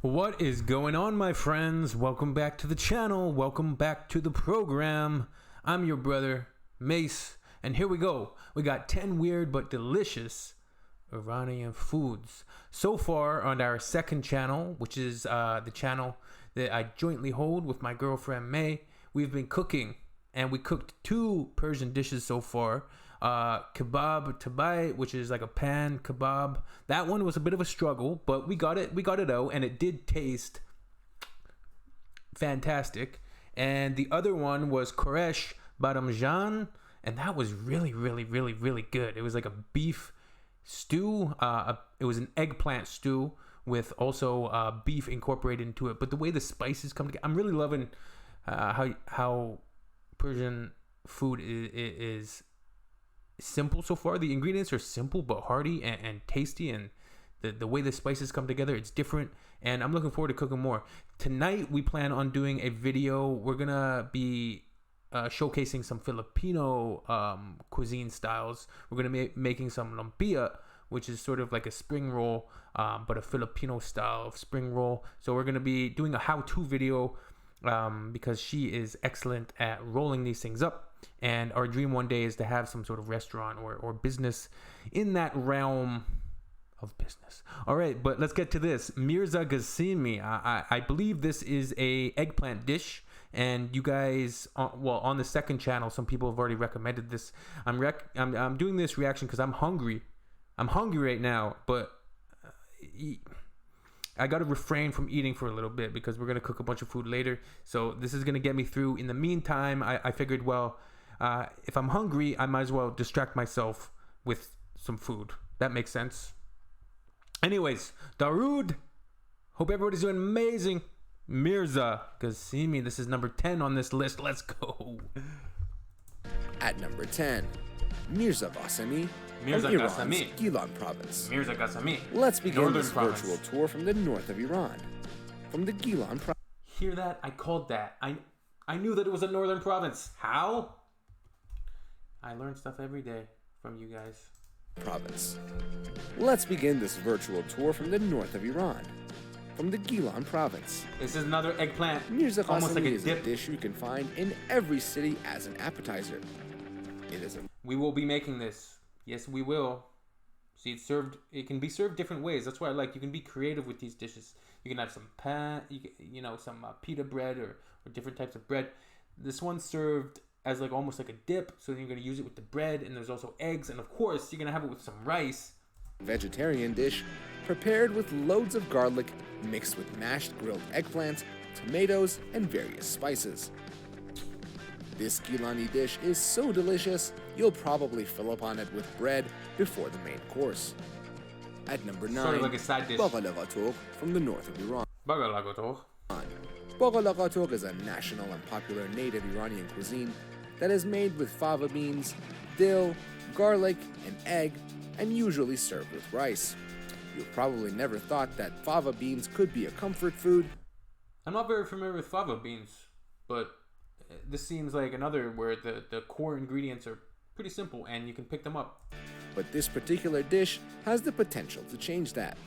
What is going on, my friends? Welcome back to the channel. Welcome back to the program. I'm your brother, Mace, and here we go. We got 10 weird but delicious Iranian foods. So far on our second channel, which is the channel that I jointly hold with my girlfriend, May, we've been cooking, and we cooked 2 Persian dishes so far. Kebab tabai, which is like a pan kebab. That one was a bit of a struggle, but we got it out, and it did taste fantastic. And the other one was koresh badamjan, and that was really good. It was like a beef stew. It was an eggplant stew with also beef incorporated into it. But the way the spices come together, I'm really loving how Persian food is simple so far. The ingredients are simple but hearty and tasty, and the way the spices come together, it's different, and I'm looking forward to cooking more. Tonight we plan on doing a video. We're gonna be showcasing some Filipino cuisine styles. We're gonna be making some lumpia, which is sort of like a spring roll, but a Filipino style of spring roll. So we're gonna be doing a how-to video because she is excellent at rolling these things up. And our dream one day is to have some sort of restaurant or business in that realm of business. All right, but let's get to this. Mirza Ghassemi. I believe this is a eggplant dish, and you guys, on the second channel, some people have already recommended this. I'm doing this reaction because I'm hungry. I'm hungry right now, but I got to refrain from eating for a little bit because we're going to cook a bunch of food later. So this is going to get me through. In the meantime, I figured, well, if I'm hungry, I might as well distract myself with some food. That makes sense. Anyways, Darood. Hope everybody's doing amazing. Mirza Ghassemi. This is number 10 on this list. Let's go. At number 10, Mirza Ghassemi. Mirza from Iran's Ghassemi. Gilan province. Mirza Ghassemi. Let's begin Northern this province. virtual tour from the north of Iran. From the Gilan Hear that? I called that. I knew that it was a northern province. How? I learn stuff every day from you guys. province. Let's begin this virtual tour from the north of Iran. From the Gilan province. This is another eggplant. Mirza Almost like Ghassemi a is dip. a dish you can find in every city as an appetizer. It is a We will be making this. Yes, we will. See, it's served. It can be served different ways. That's why I like. You can be creative with these dishes. You can have some pan, some pita bread or different types of bread. This one's served as like almost like a dip. So then you're gonna use it with the bread, and there's also eggs, and of course you're gonna have it with some rice. vegetarian dish prepared with loads of garlic mixed with mashed grilled eggplants, tomatoes, and various spices. This Gilani dish is so delicious, you'll probably fill up on it with bread before the main course. At number 9, Sort of like a side dish. Baghalagatok from the north of Iran. Baghalagatok. Baghalagatok is a national and popular native Iranian cuisine that is made with fava beans, dill, garlic, and egg, and usually served with rice. You probably never thought that fava beans could be a comfort food. I'm not very familiar with fava beans, but this seems like another where the core ingredients are pretty simple and you can pick them up. But this particular dish has the potential to change that.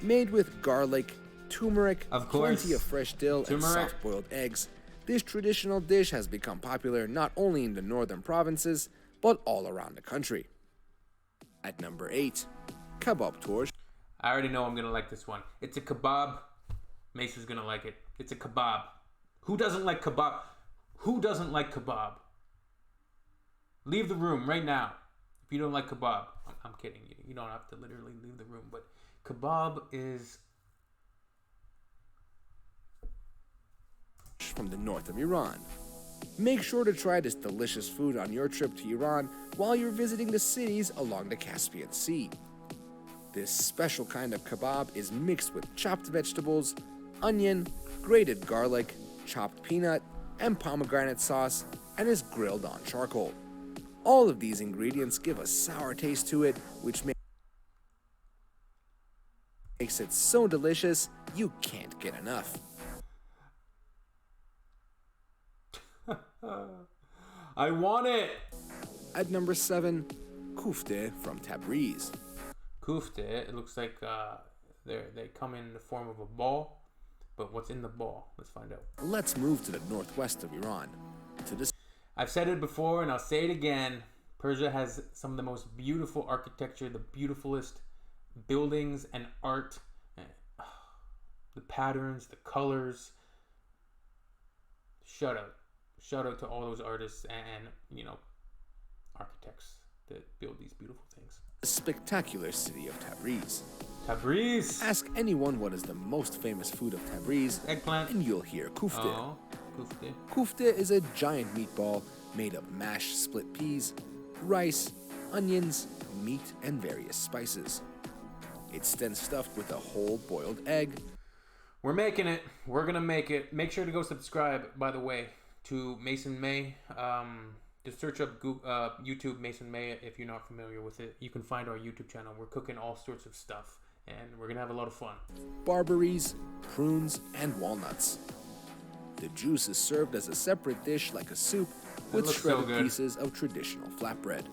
Made with garlic, turmeric, Of course. plenty of fresh dill, and Turmeric. soft-boiled eggs, this traditional dish has become popular not only in the northern provinces, but all around the country. At number 8, kebab torch. I already know I'm gonna like this one. It's a kebab. Mace is gonna like it. It's a kebab. Who doesn't like kebab? Who doesn't like kebab? Leave the room right now if you don't like kebab. I'm kidding you. You don't have to literally leave the room, but kebab is From the north of Iran. Make sure to try this delicious food on your trip to Iran while you're visiting the cities along the Caspian Sea. This special kind of kebab is mixed with chopped vegetables, onion, grated garlic, chopped peanut, and pomegranate sauce, and is grilled on charcoal. All of these ingredients give a sour taste to it, which makes it so delicious you can't get enough. I want it. At number 7, kufte from Tabriz. Kufte. It looks like They come in the form of a ball, but what's in the ball? Let's find out. Let's move to the northwest of Iran. To this, I've said it before and I'll say it again. Persia has some of the most beautiful architecture, the beautifulest buildings and art. The patterns, the colors. Shout out to all those artists and architects that build these beautiful things. the spectacular city of Tabriz. Tabriz. Ask anyone what is the most famous food of Tabriz, Eggplant. and you'll hear kufte. Oh, kufte. Kufte is a giant meatball made of mashed split peas, rice, onions, meat, and various spices. It's then stuffed with a whole boiled egg. We're making it. We're gonna make it. Make sure to go subscribe, by the way, to Mason May. Just search up YouTube Mason May if you're not familiar with it. You can find our YouTube channel. We're cooking all sorts of stuff, and we're gonna have a lot of fun. Barberries, prunes, and walnuts. The juice is served as a separate dish like a soup with looks so shredded good. pieces of traditional flatbread.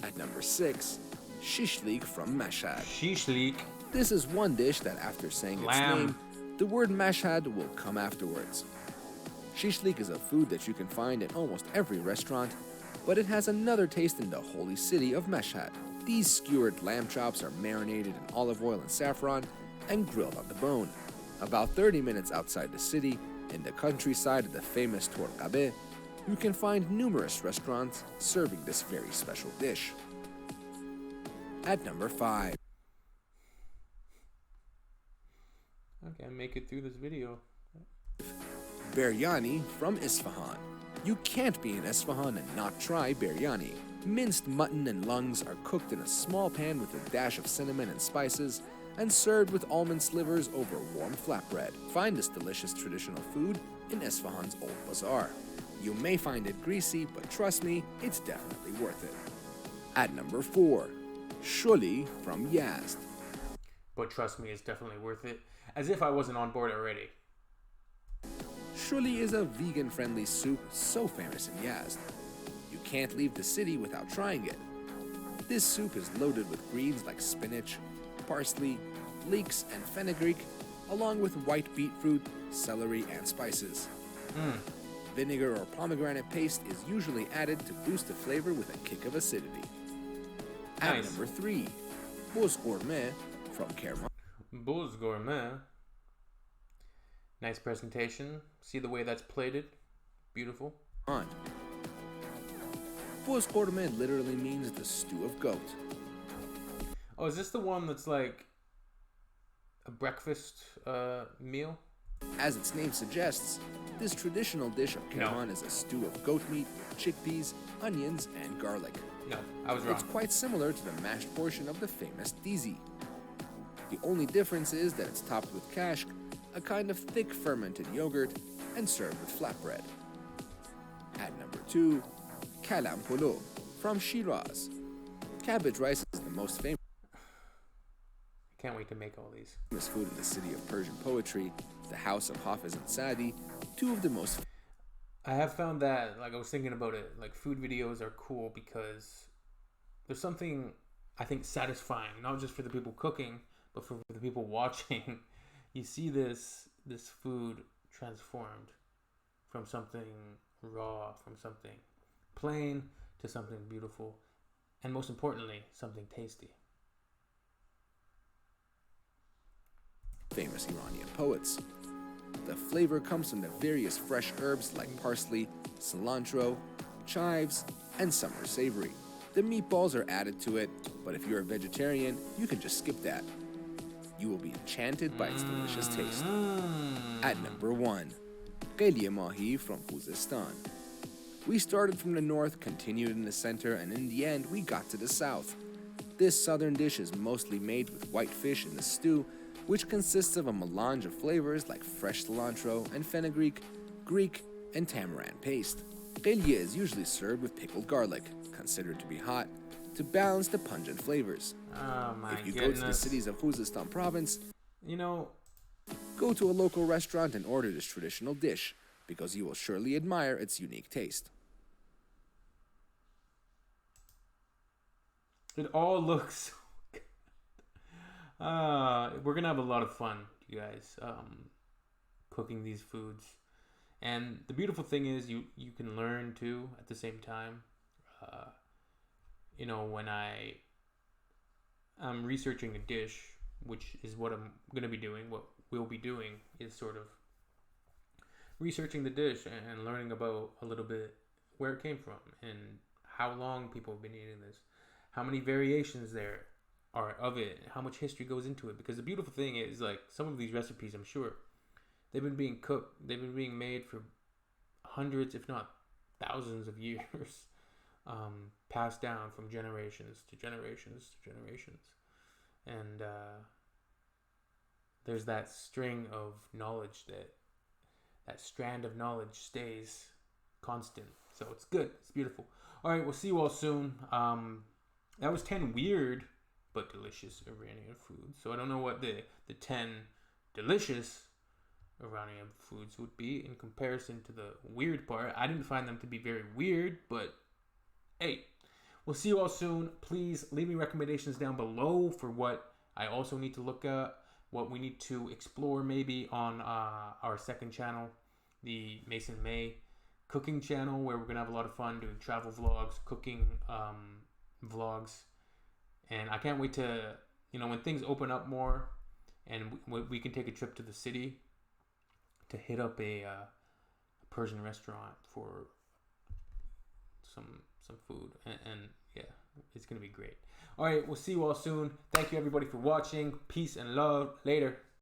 At number 6, shishlik from Mashhad. Shishlik. This is one dish that after saying its Lamb. name, the word Mashhad will come afterwards. Shishlik is a food that you can find in almost every restaurant, but it has another taste in the holy city of Mashhad. These skewered lamb chops are marinated in olive oil and saffron and grilled on the bone. About 30 minutes outside the city, in the countryside of the famous Torqabe, you can find numerous restaurants serving this very special dish. At number 5, Okay, make it through this video. biryani from Isfahan. You can't be in Isfahan and not try biryani. Minced mutton and lungs are cooked in a small pan with a dash of cinnamon and spices and served with almond slivers over warm flatbread. Find this delicious traditional food in Isfahan's Old Bazaar. You may find it greasy, but trust me, it's definitely worth it. At number 4, shuli from Yazd. But trust me, it's definitely worth it. As if I wasn't on board already. Shuli is a vegan-friendly soup so famous in Yazd. You can't leave the city without trying it. This soup is loaded with greens like spinach, parsley, leeks, and fenugreek, along with white beetroot, celery, and spices. Vinegar or pomegranate paste is usually added to boost the flavor with a kick of acidity. At Nice. number 3, Boz Gourmet from Kerman. Boz Gourmet. Nice presentation. See the way that's plated? Beautiful. Boz Gourmet literally means the stew of goat. Oh, is this the one that's like a breakfast meal? As its name suggests, this traditional dish of Kerman is a stew of goat meat with chickpeas, onions, and garlic. No, I was wrong. It's quite similar to the mashed portion of the famous dizi. The only difference is that it's topped with kashk, a kind of thick fermented yogurt, and served with flatbread. At number 2, kalam polo from Shiraz. Cabbage rice is the most famous Can't wait to make all these. food in the city of Persian poetry, the house of Hafiz and Sadi, two of the most I have found that, like I was thinking about it, like food videos are cool because there's something I think satisfying, not just for the people cooking, but for the people watching. You see this food transformed from something raw, from something plain to something beautiful, and most importantly, something tasty. famous Iranian poets. The flavor comes from the various fresh herbs like parsley, cilantro, chives, and some are savory. The meatballs are added to it, but if you're a vegetarian, you can just skip that. You will be enchanted by its delicious taste. At number 1, qeliye mahi from Khuzestan. We started from the north, continued in the center, and in the end, we got to the south. This southern dish is mostly made with white fish in the stew, which consists of a melange of flavors like fresh cilantro and fenugreek, Greek, and tamarind paste. Qeliye is usually served with pickled garlic, considered to be hot, to balance the pungent flavors. Oh my If you go goodness. to the cities of Khuzestan province, You know, go to a local restaurant and order this traditional dish, because you will surely admire its unique taste. it all looks so good. We're gonna have a lot of fun, you guys, cooking these foods. And the beautiful thing is, you can learn too at the same time. Uh, when I'm researching a dish, which is what I'm gonna be doing, what we'll be doing is sort of researching the dish and learning about a little bit where it came from and how long people have been eating this, how many variations there are of it, how much history goes into it. Because the beautiful thing is, like, some of these recipes, I'm sure they've been being cooked, they've been being made for hundreds, if not thousands of years, passed down from generations to generations to generations. And there's that string of knowledge, that strand of knowledge stays constant. So it's good. It's beautiful. All right, we'll see you all soon. That was 10 weird but delicious Iranian foods. So I don't know what the 10 delicious Iranian foods would be in comparison to the weird part. I didn't find them to be very weird, but hey, we'll see you all soon. Please leave me recommendations down below for what I also need to look at, what we need to explore maybe on our second channel, the Mason May cooking channel, where we're going to have a lot of fun doing travel vlogs, cooking vlogs. And I can't wait to, when things open up more and we can take a trip to the city to hit up a Persian restaurant for some food. And yeah, it's going to be great. All right, we'll see you all soon. Thank you, everybody, for watching. Peace and love. Later.